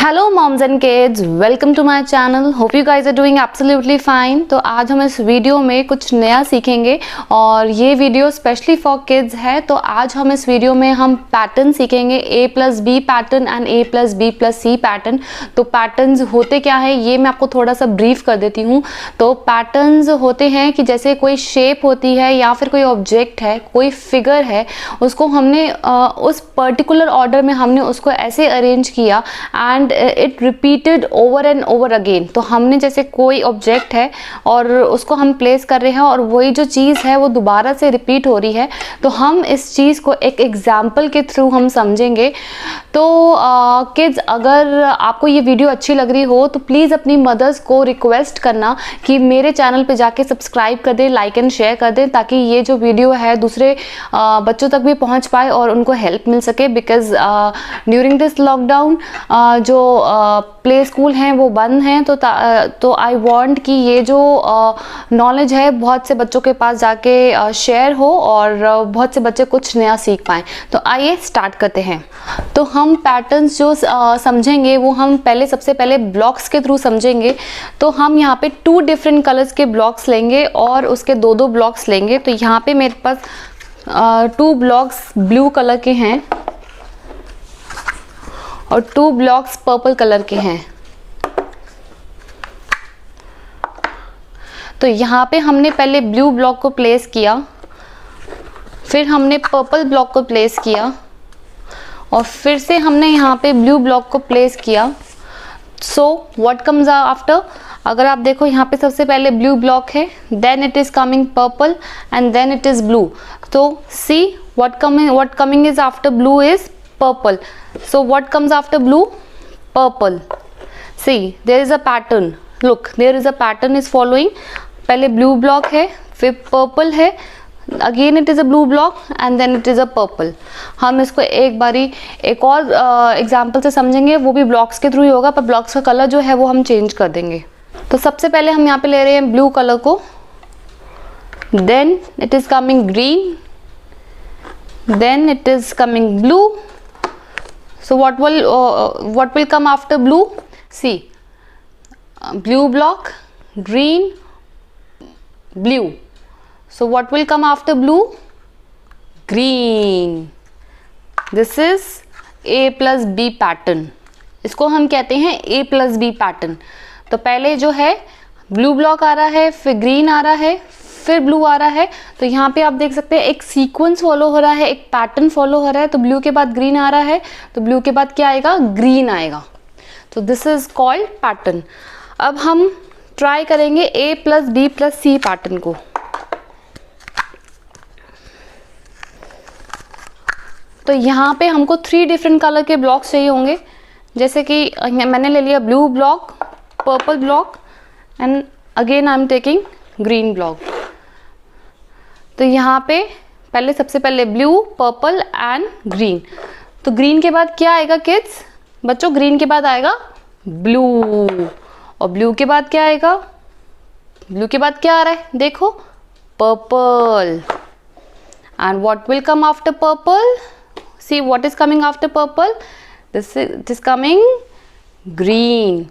Hello moms and kids, welcome to my channel. Hope you guys are doing absolutely fine. तो आज हम इस video में कुछ नया सीखेंगे और ये वीडियो स्पेशली फॉर किड्स है। तो आज हम इस वीडियो में हम पैटर्न सीखेंगे, A+B pattern and A+B+C pattern. तो पैटर्न्स होते क्या है ये मैं आपको थोड़ा सा ब्रीफ कर देती हूँ। तो पैटर्न्स होते हैं कि जैसे कोई शेप होती है या फिर कोई ऑब्जेक्ट है, कोई फिगर है, उसको हमने उस पर्टिकुलर ऑर्डर में हमने उसको ऐसे अरेंज किया and it repeated over and over again. तो हमने जैसे कोई ऑब्जेक्ट है और उसको हम प्लेस कर रहे हैं और वही जो चीज़ है वो दोबारा से रिपीट हो रही है। तो हम इस चीज़ को एक एग्जाम्पल के थ्रू हम समझेंगे। तो किड्स, अगर आपको ये वीडियो अच्छी लग रही हो तो प्लीज़ अपनी मदर्स को रिक्वेस्ट करना कि मेरे चैनल पे जाके सब्सक्राइब कर दें, लाइक एंड शेयर कर दें, ताकि ये जो वीडियो है दूसरे बच्चों तक भी पहुंच पाए और उनको हेल्प मिल सके। बिकॉज ड्यूरिंग दिस लॉकडाउन जो प्ले स्कूल हैं वो बंद हैं। तो आई वांट कि ये जो नॉलेज है बहुत से बच्चों के पास जाके शेयर हो और बहुत से बच्चे कुछ नया सीख पाएँ। तो आइए स्टार्ट करते हैं। तो हम पैटर्न्स जो समझेंगे वो हम सबसे पहले ब्लॉक्स के थ्रू समझेंगे। तो हम यहाँ पे 2 डिफरेंट कलर्स के ब्लॉक्स लेंगे और उसके 2 ब्लॉक्स लेंगे। तो यहाँ पे मेरे पास 2 ब्लॉक्स ब्लू कलर के हैं और 2 ब्लॉक्स पर्पल कलर के हैं। तो यहाँ पे हमने पहले ब्लू ब्लॉक को प्लेस किया, फिर हमने पर्पल ब्लॉक को प्लेस किया और फिर से हमने यहाँ पे ब्लू ब्लॉक को प्लेस किया। सो व्हाट कम्स आफ्टर, अगर आप देखो यहाँ पे सबसे पहले ब्लू ब्लॉक है, then it is coming purple and then it is blue. तो see what coming is after blue is purple. So what comes after blue? Purple. See, there is a pattern. Look, there is a pattern is following. पहले blue block है, फिर purple है, again it is a blue block and then it is a purple. हम इसको एक और example से समझेंगे, वो भी ब्लॉक्स के थ्रू ही होगा, पर ब्लॉक्स का कलर जो है वो हम चेंज कर देंगे। तो सबसे पहले हम यहाँ पे ले रहे हैं ब्लू कलर को, then it is coming green, then it is coming blue. So what will come after blue? See, blue block, green, blue. So what will come after blue? Green. This is A+B pattern. इसको हम कहते हैं A+B pattern. तो पहले जो है blue block आ रहा है, फिर ग्रीन आ रहा है, फिर ब्लू आ रहा है। तो यहाँ पे आप देख सकते हैं एक सीक्वेंस फॉलो हो रहा है, एक पैटर्न फॉलो हो रहा है। तो ब्लू के बाद ग्रीन आ रहा है, तो ब्लू के बाद क्या आएगा? ग्रीन आएगा। तो दिस इज कॉल्ड पैटर्न। अब हम ट्राई करेंगे A+B+C पैटर्न को। तो यहाँ पे हमको 3 डिफरेंट कलर के ब्लॉक्स चाहिए होंगे। जैसे कि मैंने ले लिया blue block, purple block and again I am taking green block. तो यहाँ पे सबसे पहले ब्लू, पर्पल एंड ग्रीन। तो ग्रीन के बाद क्या आएगा किड्स? बच्चों, ग्रीन के बाद आएगा ब्लू और ब्लू के बाद क्या आएगा? ब्लू के बाद क्या आ रहा है? देखो, purple. And what will come after purple? See what is coming after purple? This is coming green.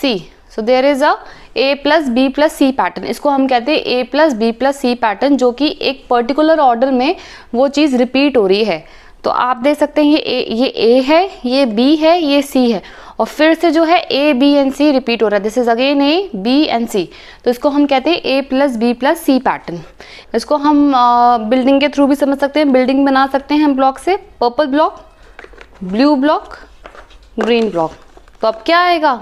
See, so there is a A+B+C pattern. इसको हम कहते हैं A+B+C पैटर्न, जो कि एक पर्टिकुलर ऑर्डर में वो चीज़ रिपीट हो रही है। तो आप देख सकते हैं ये A है, ये B है, ये C है और फिर से जो है A, B and C repeat हो रहा है। This is again A, B and C। तो इसको हम कहते हैं A+B+C पैटर्न। इसको हम बिल्डिंग के थ्रू भी समझ सकते हैं, बिल्डिंग बना सकते हैं हम ब्लॉक से। Purple block, blue block, green block. तो अब क्या आएगा?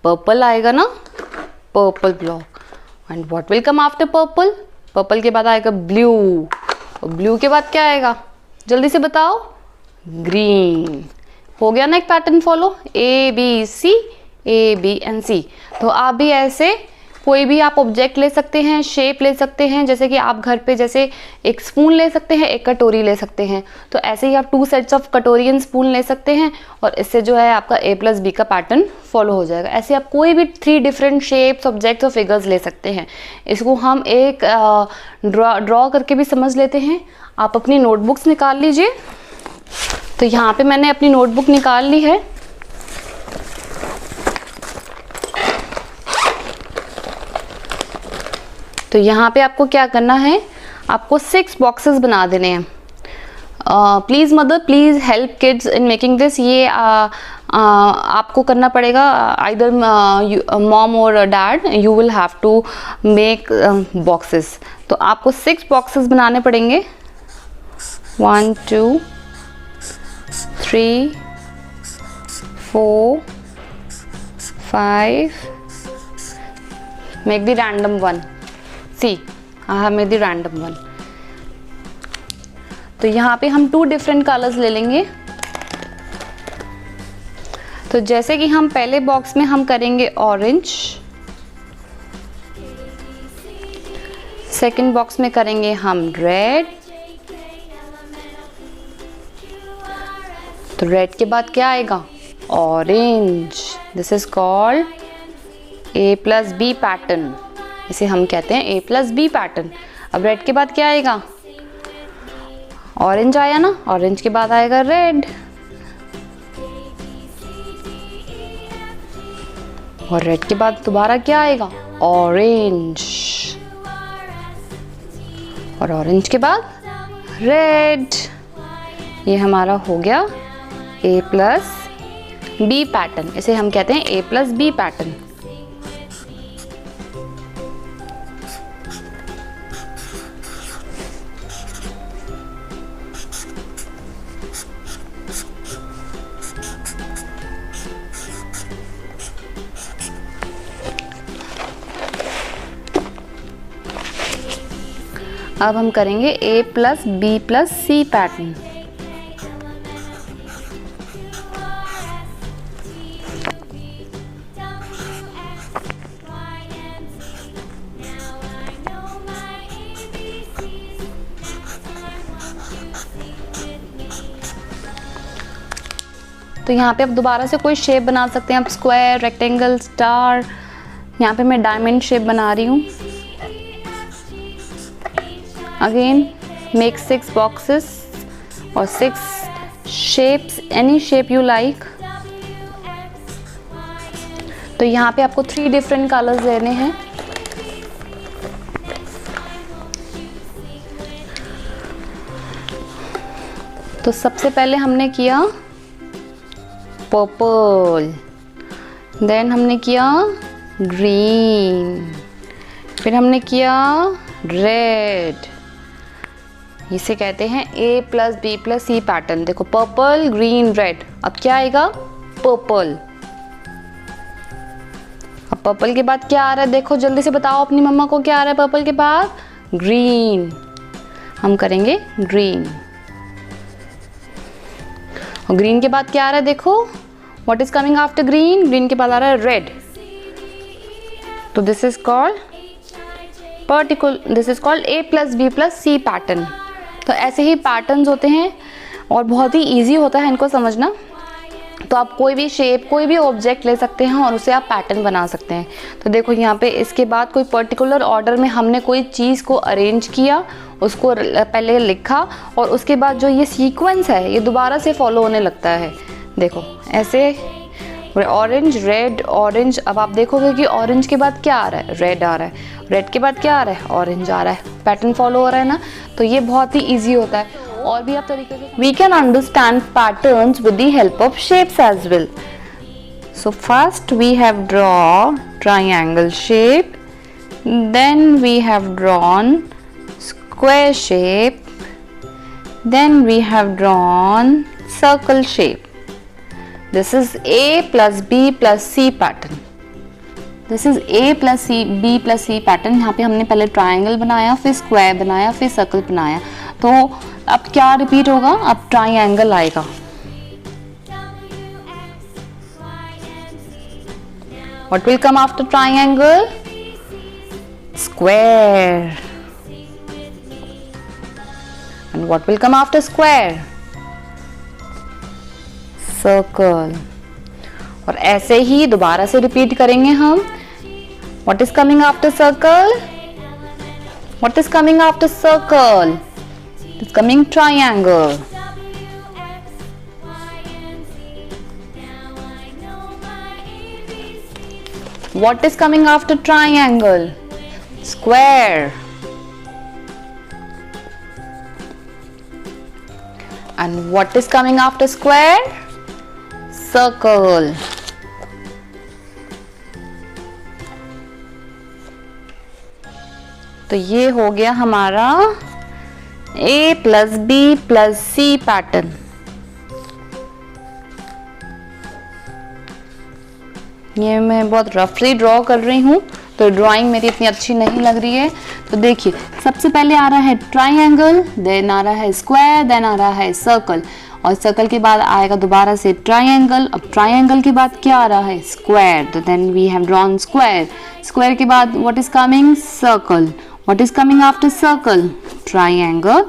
पर्पल आएगा ना, purple block. And what will come after purple? Purple के बाद आएगा ब्लू और ब्लू के बाद क्या आएगा? जल्दी से बताओ, ग्रीन। हो गया ना एक pattern follow, A, B, C, A, B and C। तो आप भी ऐसे कोई भी आप ऑब्जेक्ट ले सकते हैं, शेप ले सकते हैं, जैसे कि आप घर पे जैसे एक स्पून ले सकते हैं, एक कटोरी ले सकते हैं, तो ऐसे ही आप 2 सेट्स ऑफ कटोरी एंड स्पून ले सकते हैं और इससे जो है आपका A+B का पैटर्न फॉलो हो जाएगा। ऐसे आप कोई भी 3 डिफरेंट शेप्स, ऑब्जेक्ट्स और फिगर्स ले सकते हैं। इसको हम एक ड्रॉ करके भी समझ लेते हैं। आप अपनी नोटबुक्स निकाल लीजिए। तो यहाँ पे मैंने अपनी नोटबुक निकाल ली है। तो यहाँ पे आपको क्या करना है, आपको 6 बॉक्सेस बना देने हैं। Please mother, please help kids in making this. ये आपको करना पड़ेगा, आइदर मॉम और dad, you will have to make boxes. तो आपको 6 बॉक्सेस बनाने पड़ेंगे। 1 2 3 4 5, make the random one. See, I have made the random one. तो यहाँ पे हम 2 डिफरेंट कलर्स ले लेंगे। तो जैसे कि हम पहले बॉक्स में हम करेंगे ऑरेंज, सेकंड बॉक्स में करेंगे हम रेड, तो रेड के बाद क्या आएगा, orange. This is called A+B pattern, इसे हम कहते हैं A+B पैटर्न। अब रेड के बाद क्या आएगा, ऑरेंज आया ना, ऑरेंज के बाद आएगा रेड, और रेड के बाद दोबारा क्या आएगा, ऑरेंज, और ऑरेंज के बाद रेड। ये हमारा हो गया A+B पैटर्न, इसे हम कहते हैं A+B पैटर्न। अब हम करेंगे A+B+C पैटर्न। तो यहाँ पे आप दोबारा से कोई शेप बना सकते हैं, आप स्क्वायर, रेक्टेंगल, स्टार। यहाँ पे मैं डायमंड शेप बना रही हूँ। अगेन मेक 6 बॉक्सेस और 6 shapes, any shape you like. तो यहाँ पे आपको 3 डिफरेंट कलर्स लेने हैं। तो सबसे पहले हमने किया पर्पल, देन हमने किया ग्रीन, फिर हमने किया रेड। इसे कहते हैं A+B+C पैटर्न। देखो पर्पल, ग्रीन, रेड। अब क्या आएगा, पर्पल। अब पर्पल के बाद क्या आ रहा है, देखो जल्दी से बताओ अपनी मम्मा को क्या आ रहा है पर्पल के बाद, ग्रीन। हम करेंगे ग्रीन। और ग्रीन के बाद क्या आ रहा है, देखो what is coming after green, green के बाद आ रहा है रेड। तो this is called A+B+C pattern. तो ऐसे ही पैटर्न्स होते हैं और बहुत ही इजी होता है इनको समझना। तो आप कोई भी शेप, कोई भी ऑब्जेक्ट ले सकते हैं और उसे आप पैटर्न बना सकते हैं। तो देखो यहाँ पे इसके बाद कोई पर्टिकुलर ऑर्डर में हमने कोई चीज़ को अरेंज किया, उसको पहले लिखा, और उसके बाद जो ये सीक्वेंस है ये दोबारा से फॉलो होने लगता है। देखो ऐसे ऑरेंज, रेड, ऑरेंज। अब आप देखोगे कि ऑरेंज के बाद क्या आ रहा है, रेड आ रहा है, रेड के बाद क्या आ रहा है, ऑरेंज आ रहा है। पैटर्न फॉलो हो रहा है ना। तो ये बहुत ही ईजी होता है। और भी आप तरीके से we can understand patterns with the help of shapes as well. So first we have draw triangle shape, then we have drawn square shape, then we have drawn circle shape. This is A+B+C pattern. This is A+B+C pattern। यहाँ पे हमने पहले triangle बनाया, फिर square बनाया, फिर circle बनाया। तो अब क्या रिपीट होगा, अब ट्रायंगल आएगा। What will come after triangle? square. And what will come after square? Circle. और ऐसे ही दोबारा से रिपीट करेंगे हम. What is coming after circle? What is coming after circle? It is coming triangle. What is coming after triangle? Square. And what is coming after square? Circle. तो ये हो गया हमारा A plus B plus C pattern. ये मैं बहुत रफली draw कर रही हूँ, तो ड्राइंग मेरी इतनी अच्छी नहीं लग रही है. तो देखिए, सबसे पहले आ रहा है ट्राइंगल, देन आ रहा है स्क्वायर, देन आ रहा है सर्कल, और सर्कल के बाद आएगा दोबारा से ट्राइंगल. अब ट्राइंगल के बाद क्या आ रहा है? स्क्वायर. तो then we have drawn square. Square के बाद what is coming? Circle. What is coming after circle? Triangle.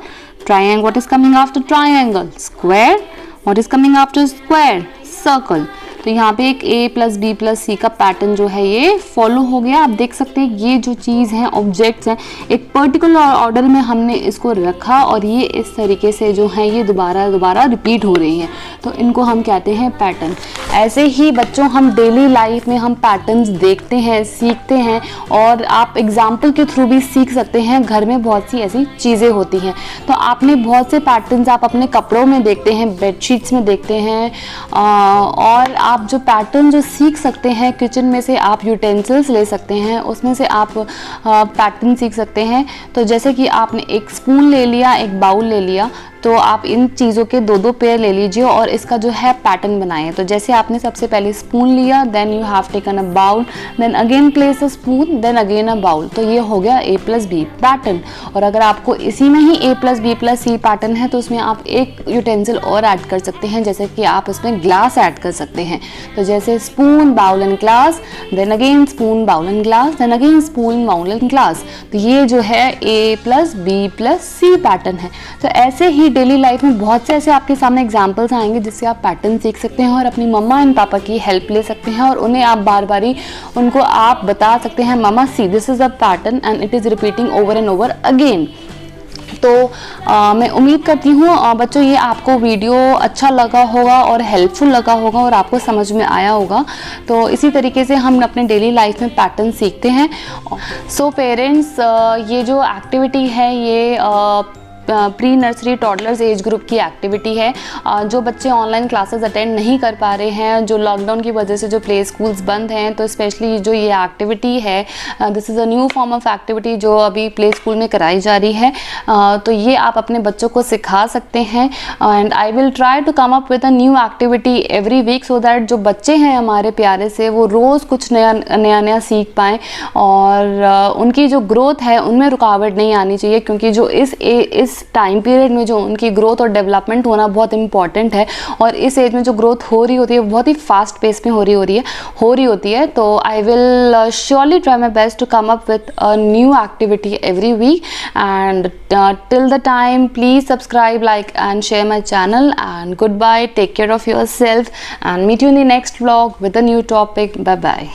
Triangle. What is coming after triangle? Square. What is coming after square? Circle. तो यहाँ पे एक A plus B plus C का pattern जो है ये फॉलो हो गया. आप देख सकते हैं ये जो चीज़ है, ऑब्जेक्ट्स हैं, एक पर्टिकुलर ऑर्डर में हमने इसको रखा और ये इस तरीके से जो है ये दोबारा दोबारा रिपीट हो रही हैं, तो इनको हम कहते हैं पैटर्न. ऐसे ही बच्चों हम डेली लाइफ में हम पैटर्न्स देखते हैं, सीखते हैं, और आप एग्जाम्पल के थ्रू भी सीख सकते हैं. घर में बहुत सी ऐसी चीज़ें होती हैं, तो आपने बहुत से पैटर्न्स आप अपने कपड़ों में देखते हैं, बेडशीट्स में देखते हैं, और आप जो पैटर्न जो सीख सकते हैं किचन में से आप यूटेंसिल्स ले सकते हैं, उसमें से आप पैटर्न सीख सकते हैं. तो जैसे कि आपने एक स्पून ले लिया, एक बाउल ले लिया, तो आप इन चीज़ों के दो दो पेयर ले लीजिए और इसका जो है पैटर्न बनाएं. तो जैसे आपने सबसे पहले स्पून लिया, then you have taken a bowl, then again place a spoon, then again a bowl. तो ये हो गया A प्लस B पैटर्न. और अगर आपको इसी में ही A plus B plus C pattern है, तो उसमें आप एक यूटेंसिल और ऐड कर सकते हैं, जैसे कि आप उसमें ग्लास ऐड कर सकते हैं. तो जैसे spoon, bowl and glass, then again spoon, bowl and glass, then again spoon, bowl and glass. तो ये जो है A plus B plus C pattern है. तो ऐसे ही डेली लाइफ में बहुत से ऐसे आपके सामने एग्जाम्पल्स आएंगे जिससे आप पैटर्न सीख सकते हैं और अपनी मम्मा एंड पापा की हेल्प ले सकते हैं, और उन्हें आप बार बार ही उनको आप बता सकते हैं, मम्मा see this is a pattern and it is repeating over and over again. तो मैं उम्मीद करती हूँ बच्चों ये आपको वीडियो अच्छा लगा होगा और हेल्पफुल लगा होगा और आपको समझ में आया होगा. तो इसी तरीके से हम अपने डेली लाइफ में पैटर्न सीखते हैं. सो पेरेंट्स, ये जो एक्टिविटी है ये pre nursery toddlers age group की एक्टिविटी है. जो बच्चे ऑनलाइन क्लासेस अटेंड नहीं कर पा रहे हैं, जो लॉकडाउन की वजह से जो प्ले स्कूल्स बंद हैं, तो स्पेशली जो ये एक्टिविटी है, this is a new form of activity जो अभी प्ले स्कूल में कराई जा रही है. तो ये आप अपने बच्चों को सिखा सकते हैं, and I will try to come up with a new activity every week, so that जो बच्चे हैं हमारे प्यारे से वो रोज़ कुछ नया सीख पाएँ, और उनकी जो ग्रोथ है उनमें रुकावट नहीं आनी चाहिए, क्योंकि जो इस टाइम पीरियड में जो उनकी ग्रोथ और डेवलपमेंट होना बहुत इंपॉर्टेंट है, और इस एज में जो ग्रोथ हो रही होती है बहुत ही फास्ट पेस में हो रही होती है. तो I will surely try my best to come up with a new activity every week, and till the time please subscribe, like and share my channel, and goodbye, take care of yourself, and meet you in the next vlog with a new topic. Bye bye.